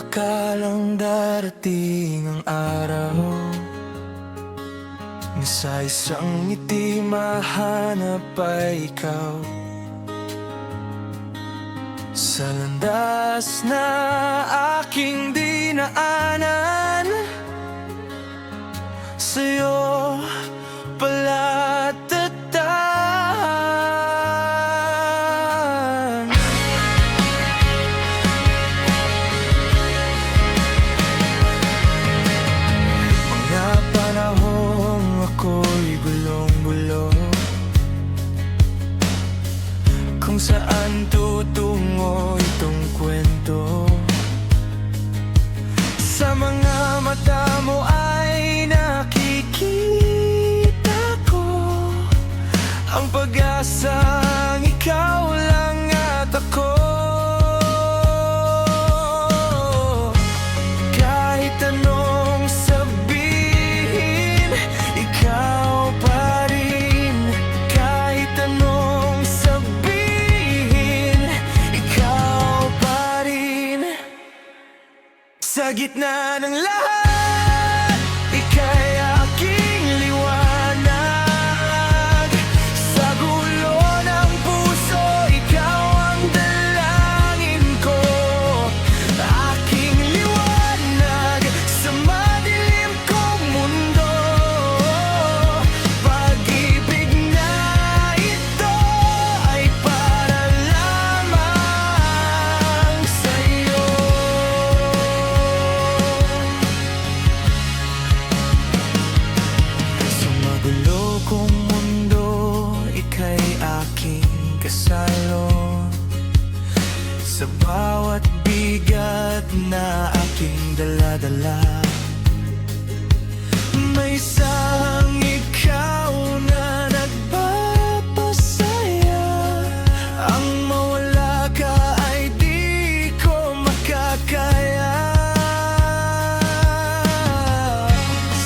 akalang darating ang araw na sa isang ngiti mahanap ay ikaw. Sa landas na aking dinaanan, sa'yo palatatang. Mga panahong ako'y gulong-gulo, kung saan tutungo itong kwento. Sa mga mata mo ay nakikita ko ang pag-asang ikaw lang at ako. Kahit anong sabihin, ikaw pa rin. Kahit anong sabihin, ikaw pa rin. Sa gitna ng lahat, ika'y aking liwanag. Sa gulo ng puso, ikaw ang dalangin ko. Aking liwanag sa madilim kong mundo. Pag-ibig na ito ay para lamang sa'yo. Sa magulo kong mundo, ika'y aking kasalo. Sa bawat bigat na aking dala-dala, may isang ikaw na nagpapasaya. Ang mawala ka ay di ko makakaya.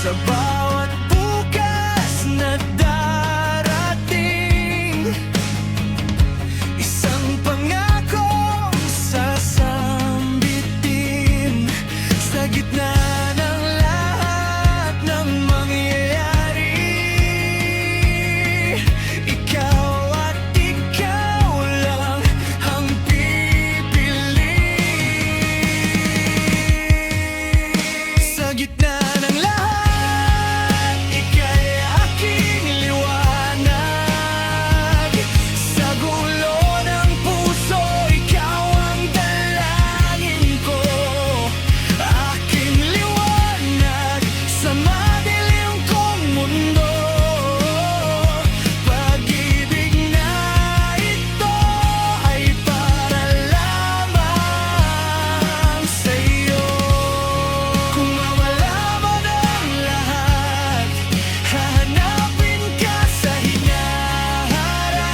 Sa bawat bukas na darating, isang pangakong sasambitin. Sa gitna ng lahat ng mangyayari, ikaw at ikaw lang ang pipiliin. Sa gitna ng lahat, ika'y aking liwanag. Sa gulo ng puso, ikaw ang dalangin ko. Aking liwanag sa madilim kong mundo. Pag-ibig na ito ay para lamang sa'yo. Kung mawala man ang lahat, hahanapin ka sa hinaharap.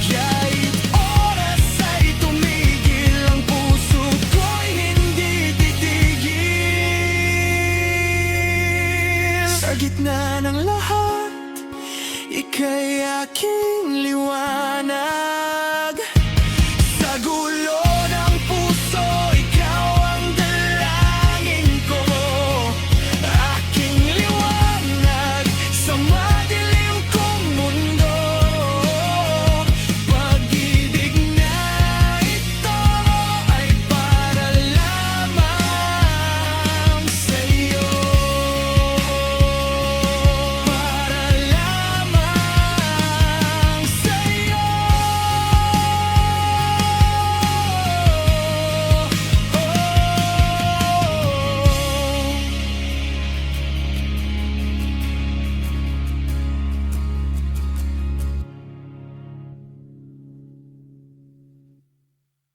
Kahit oras ay tumigil, ang puso ko'y hindi titigil. Sa gitna ng lahat, ika'y aking liwanag. Sa gulo